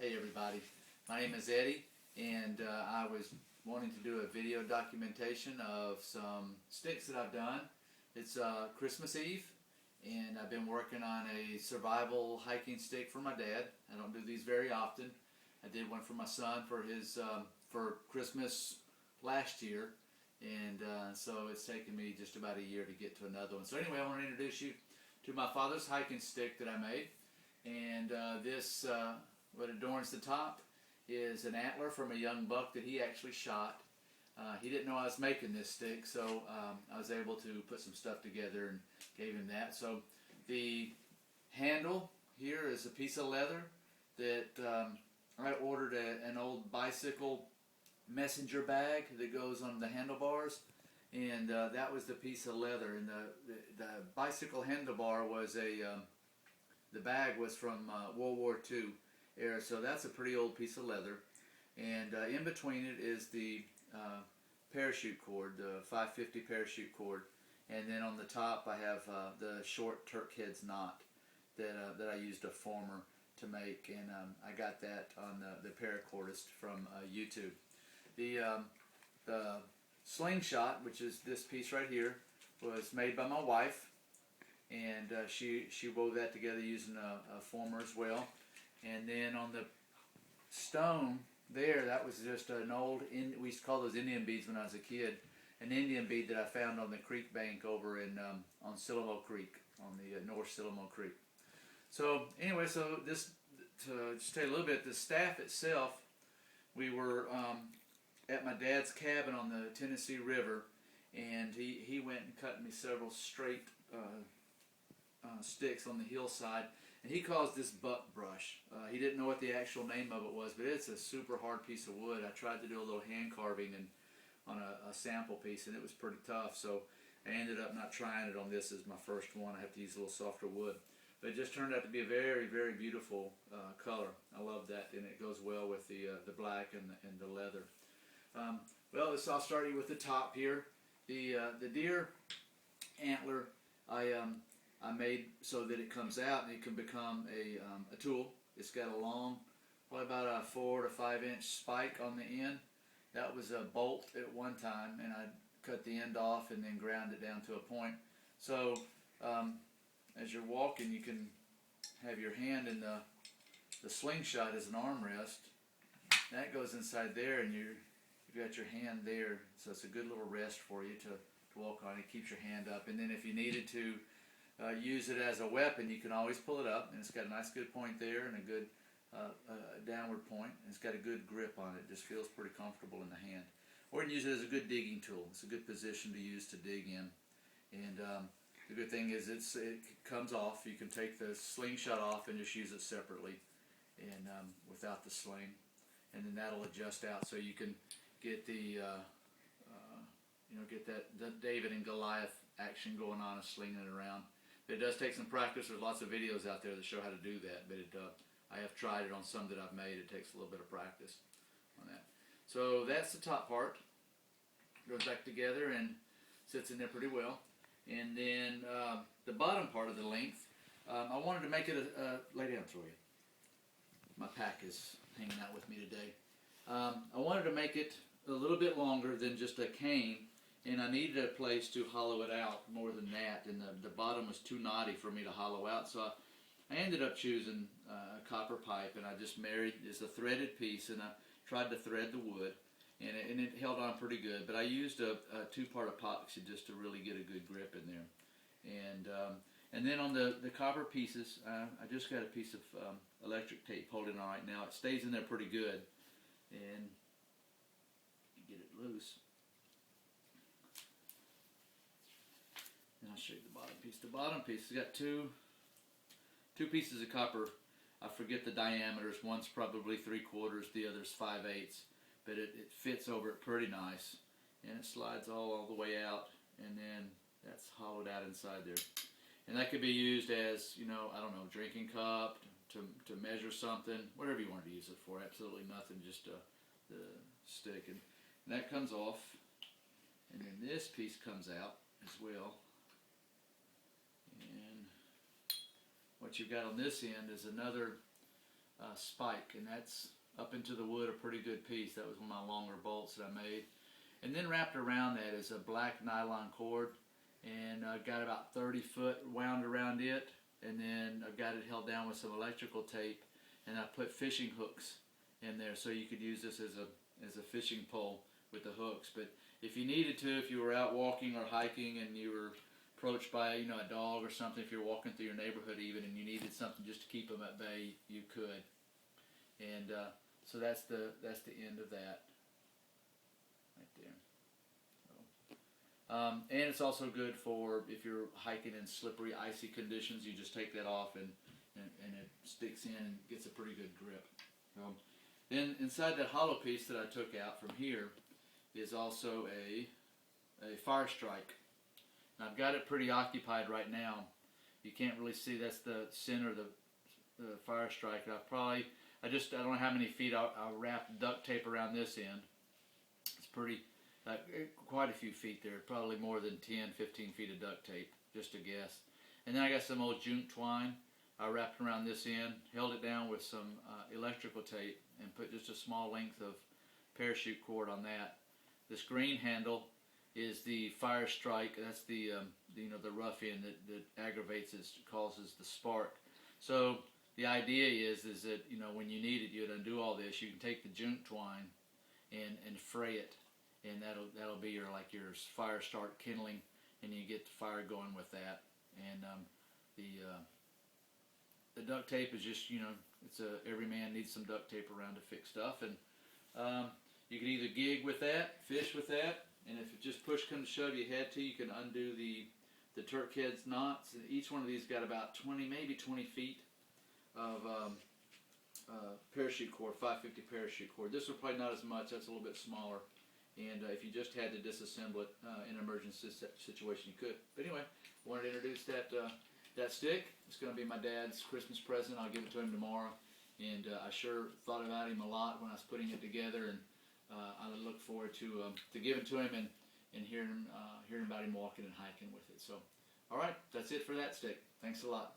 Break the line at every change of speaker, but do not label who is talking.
Hey everybody, my name is Eddie, and I was wanting to do a video documentation of some sticks that I've done. It's Christmas Eve, and I've been working on a survival hiking stick for my dad. I don't do these very often. I did one for my son for his for Christmas last year, and so it's taken me just about a year to get to another one. So anyway, I want to introduce you to my father's hiking stick that I made, and this what adorns the top is an antler from a young buck that he actually shot. He didn't know I was making this stick, so I was able to put some stuff together and gave him that. So the handle here is a piece of leather that I ordered an old bicycle messenger bag that goes on the handlebars, and that was the piece of leather. And the bicycle handlebar was the bag was from World War II era, so that's a pretty old piece of leather. And in between it is the parachute cord, the 550 parachute cord, and then on the top I have the short Turk heads knot that I used a former to make, and I got that on the paracordist from YouTube. The slingshot, which is this piece right here, was made by my wife, and she wove that together using a former as well. And then on the stone there, that was just an old, we used to call those Indian beads when I was a kid, an Indian bead that I found on the creek bank over in on Silamo Creek, on the North Silamo Creek. So anyway, so this, to just tell you a little bit, the staff itself, we were at my dad's cabin on the Tennessee River, and he went and cut me several straight sticks on the hillside, and he calls this buck brush. He didn't know what the actual name of it was, but it's a super hard piece of wood. I tried to do a little hand carving and on a sample piece, and it was pretty tough, so I ended up not trying it on this as my first one. I have to use a little softer wood, but it just turned out to be a very, very beautiful color. I love that, and it goes well with the black and the leather. Well, I'll start you with the top here. The deer antler, I made so that it comes out and it can become a tool. It's got a long, probably about a 4 to 5 inch spike on the end. That was a bolt at one time, and I cut the end off and then ground it down to a point. So as you're walking, you can have your hand in the slingshot as an armrest. That goes inside there, and you've got your hand there, so it's a good little rest for you to walk on. It keeps your hand up, and then if you needed to use it as a weapon, you can always pull it up, and it's got a nice good point there and a good downward point, and it's got a good grip on it. It just feels pretty comfortable in the hand. Or you can use it as a good digging tool. It's a good position to use to dig in. And the good thing is it comes off. You can take the slingshot off and just use it separately, and without the sling, and then that'll adjust out so you can get the get that David and Goliath action going on and slinging it around. But it does take some practice. There's lots of videos out there that show how to do that, but I have tried it on some that I've made. It takes a little bit of practice on that. So that's the top part. Goes back together and sits in there pretty well. And then the bottom part of the length, I wanted to make it lay down for you. My pack is hanging out with me today. I wanted to make it a little bit longer than just a cane, and I needed a place to hollow it out more than that, and the bottom was too knotty for me to hollow out, so I ended up choosing a copper pipe, and I just married, it's a threaded piece, and I tried to thread the wood, and it held on pretty good, but I used a two-part epoxy just to really get a good grip in there. And then on the copper pieces, I just got a piece of electric tape holding on right now. It stays in there pretty good, and you get it loose. And I'll show you the bottom piece. The bottom piece has got two pieces of copper. I forget the diameters. One's probably 3/4, the other's 5/8, but it fits over it pretty nice, and it slides all the way out, and then that's hollowed out inside there. And that could be used as, I don't know, drinking cup, to measure something, whatever you wanted to use it for. Absolutely nothing, just the stick. And that comes off, and then this piece comes out as well. And what you've got on this end is another spike, and that's up into the wood a pretty good piece. That was one of my longer bolts that I made. And then wrapped around that is a black nylon cord, and I've got about 30 foot wound around it, and then I've got it held down with some electrical tape, and I put fishing hooks in there, so you could use this as a fishing pole with the hooks. But if you needed to, if you were out walking or hiking and you were approached by a dog or something, if you're walking through your neighborhood even, and you needed something just to keep them at bay, you could. And so that's the end of that right there. And it's also good for if you're hiking in slippery, icy conditions. You just take that off and it sticks in and gets a pretty good grip. Then inside that hollow piece that I took out from here is also a fire strike. And I've got it pretty occupied right now. You can't really see, that's the center of the fire strike. I don't know how many feet I'll wrap duct tape around this end. It's pretty, quite a few feet there, probably more than 10, 15 feet of duct tape, just a guess. And then I got some old jute twine. I wrapped around this end, held it down with some electrical tape, and put just a small length of parachute cord on that. This green handle is the fire strike. That's the rough end that aggravates it, causes the spark. So the idea is that when you need it, you'd undo all this. You can take the jute twine and fray it, and that'll be your fire start kindling, and you get the fire going with that. And the duct tape is just every man needs some duct tape around to fix stuff, and you can either gig with that, fish with that, and if it just push comes to shove, you had to, you can undo the turk heads knots. And each one of these got about 20, maybe 20 feet of parachute cord, 550 parachute cord. This one probably not as much. That's a little bit smaller. And if you just had to disassemble it in an emergency situation, you could. But anyway, wanted to introduce that stick. It's going to be my dad's Christmas present. I'll give it to him tomorrow. And I sure thought about him a lot when I was putting it together, and I look forward to giving it to him and hearing about him walking and hiking with it. So, all right, that's it for that stick. Thanks a lot.